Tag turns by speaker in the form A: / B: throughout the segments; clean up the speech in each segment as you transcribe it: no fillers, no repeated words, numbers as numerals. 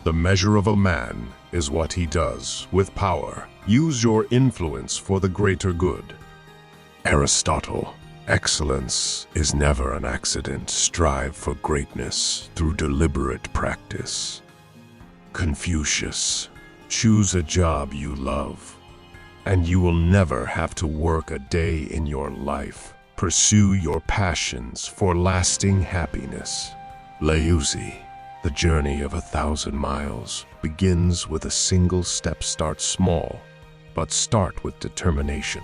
A: The measure of a man is what he does with power. Use your influence for the greater good. Aristotle. Excellence is never an accident. Strive for greatness through deliberate practice. Confucius. Choose a job you love, and you will never have to work a day in your life. Pursue your passions for lasting happiness. Laozi. The journey of 1,000 miles begins with a single step. Start small, but start with determination.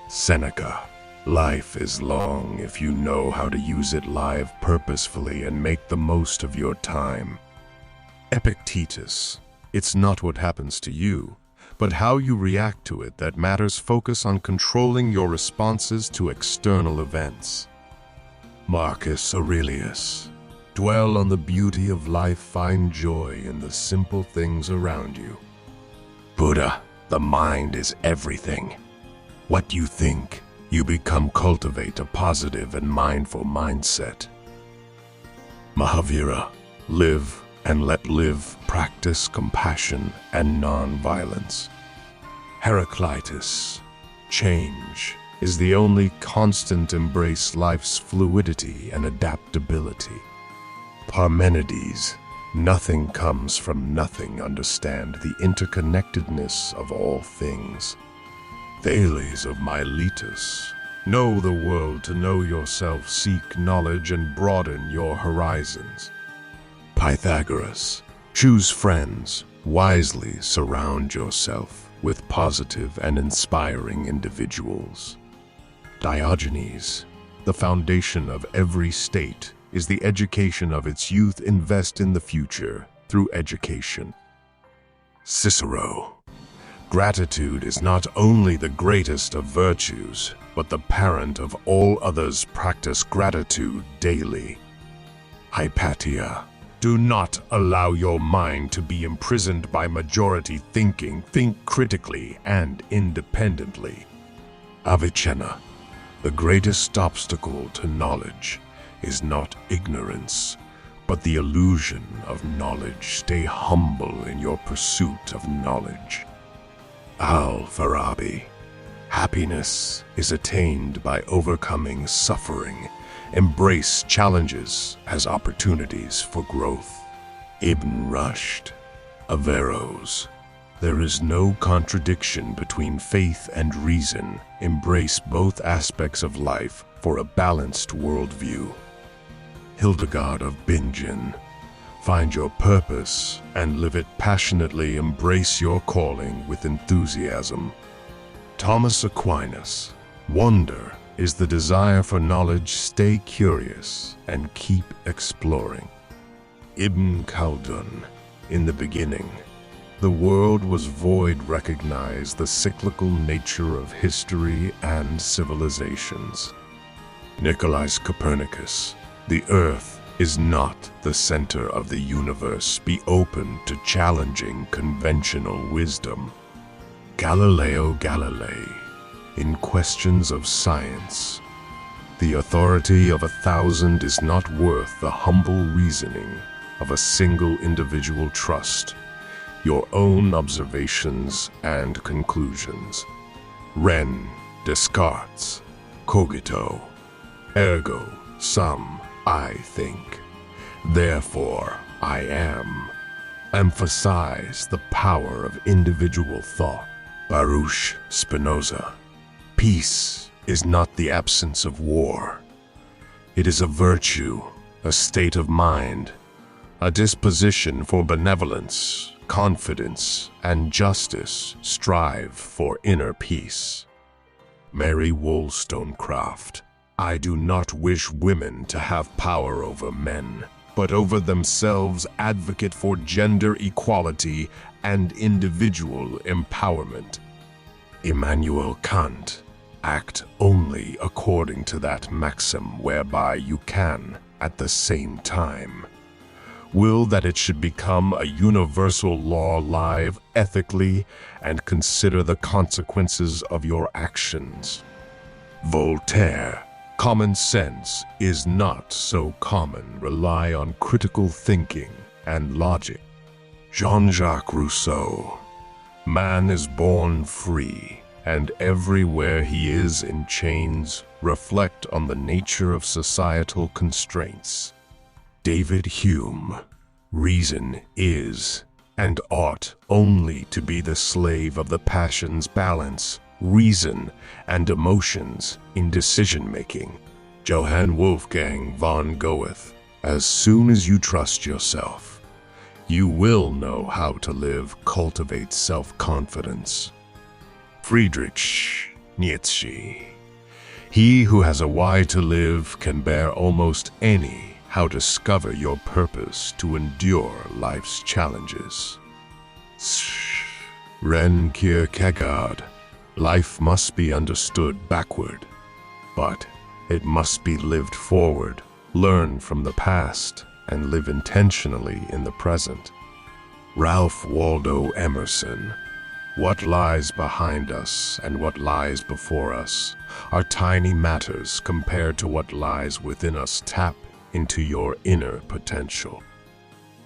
A: Seneca. Life is long if you know how to use it. Live purposefully and make the most of your time. Epictetus. It's not what happens to you, but how you react to it that matters. Focus on controlling your responses to external events. Marcus Aurelius. Dwell on the beauty of life. Find joy in the simple things around you. Buddha. The mind is everything. What you think, you become. Cultivate a positive and mindful mindset. Mahavira. Live and let live. Practice compassion and non-violence. Heraclitus. Change is the only constant. Embrace life's fluidity and adaptability. Parmenides. Nothing comes from nothing. Understand the interconnectedness of all things. Thales of Miletus. Know the world to know yourself. Seek knowledge and broaden your horizons. Pythagoras. Choose friends wisely. Surround yourself with positive and inspiring individuals. Diogenes. The foundation of every state is the education of its youth. Invest in the future through education. Cicero. Gratitude is not only the greatest of virtues, but the parent of all others. Practice gratitude daily. Hypatia. Do not allow your mind to be imprisoned by majority thinking. Think critically and independently. Avicenna. The greatest obstacle to knowledge is not ignorance, but the illusion of knowledge. Stay humble in your pursuit of knowledge. Al-Farabi. Happiness is attained by overcoming suffering. Embrace challenges as opportunities for growth. Ibn Rushd. Averroes. There is no contradiction between faith and reason. Embrace both aspects of life for a balanced worldview. Hildegard of Bingen. Find your purpose and live it passionately. Embrace your calling with enthusiasm. Thomas Aquinas. Wonder is the desire for knowledge. Stay curious and keep exploring. Ibn Khaldun. In the beginning, the world was void. Recognize the cyclical nature of history and civilizations. Nicolaus Copernicus. The Earth is not the center of the universe. Be open to challenging conventional wisdom. Galileo Galilei. In questions of science, the authority of 1,000 is not worth the humble reasoning of a single individual. Trust your own observations and conclusions. Ren Descartes. Cogito ergo sum. I think, therefore I am. Emphasize the power of individual thought. Baruch Spinoza. Peace is not the absence of war. It is a virtue, a state of mind, a disposition for benevolence, confidence, and justice. Strive for inner peace. Mary Wollstonecraft. I do not wish women to have power over men, but over themselves. Advocate for gender equality and individual empowerment. Immanuel Kant. Act only according to that maxim whereby you can, at the same time, will that it should become a universal law. Live ethically and consider the consequences of your actions. Voltaire. Common sense is not so common. Rely on critical thinking and logic. Jean-Jacques Rousseau. Man is born free, and everywhere he is in chains reflect on the nature of societal constraints. David Hume. Reason is and ought only to be the slave of the passions balance reason and emotions in decision-making. Johann Wolfgang von Goethe. As soon as you trust yourself, you will know how to live. Cultivate self-confidence. Friedrich Nietzsche. He who has a why to live can bear almost any. How discover your purpose to endure life's challenges. Ren Kierkegaard. Life must be understood backward, but it must be lived forward. Learn from the past and live intentionally in the present. Ralph Waldo Emerson. What lies behind us and what lies before us are tiny matters compared to what lies within us. Tap into your inner potential.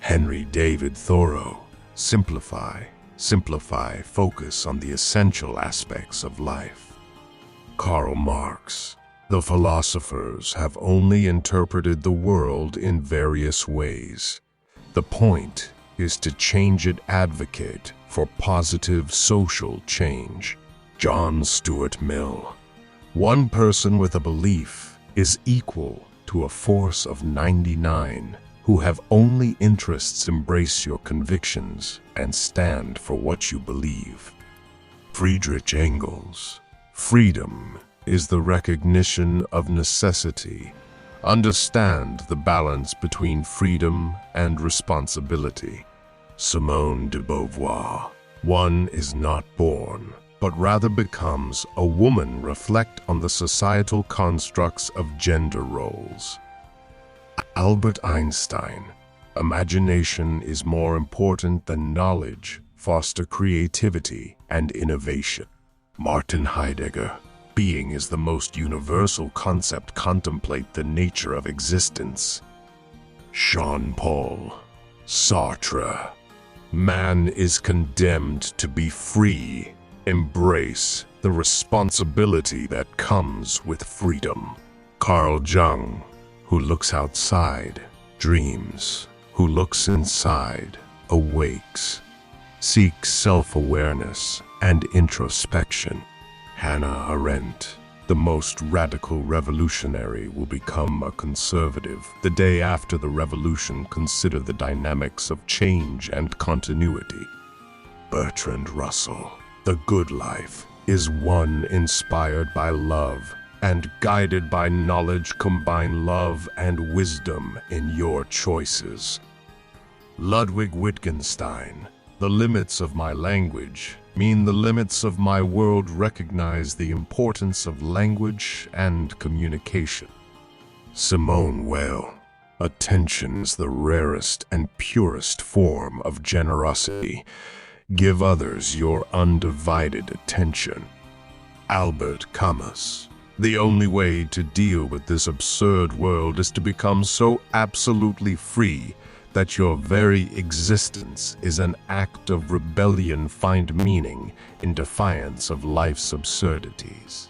A: Henry David Thoreau. Simplify, simplify, focus on the essential aspects of life. Karl Marx. The philosophers have only interpreted the world in various ways. The point is to change it. Advocate for positive social change. John Stuart Mill. One person with a belief is equal to a force of 99 who have only interests. Embrace your convictions and stand for what you believe. Friedrich Engels. Freedom is the recognition of necessity. Understand the balance between freedom and responsibility. Simone de Beauvoir. One is not born, but rather becomes a woman. Reflect on the societal constructs of gender roles. Albert Einstein. Imagination is more important than knowledge. Foster creativity and innovation. Martin Heidegger. Being is the most universal concept. Contemplate the nature of existence. Jean-Paul Sartre. Man is condemned to be free. Embrace the responsibility that comes with freedom. Carl Jung. Who looks outside, dreams. Who looks inside, awakes. Seek self-awareness and introspection. Hannah Arendt. The most radical revolutionary will become a conservative. The day after the revolution, consider the dynamics of change and continuity. Bertrand Russell. The good life is one inspired by love and guided by knowledge. Combine love and wisdom in your choices. Ludwig Wittgenstein. The limits of my language mean the limits of my world. Recognize the importance of language and communication. Simone Weil. Attention is the rarest and purest form of generosity. Give others your undivided attention. Albert Camus. The only way to deal with this absurd world is to become so absolutely free that your very existence is an act of rebellion. Find meaning in defiance of life's absurdities.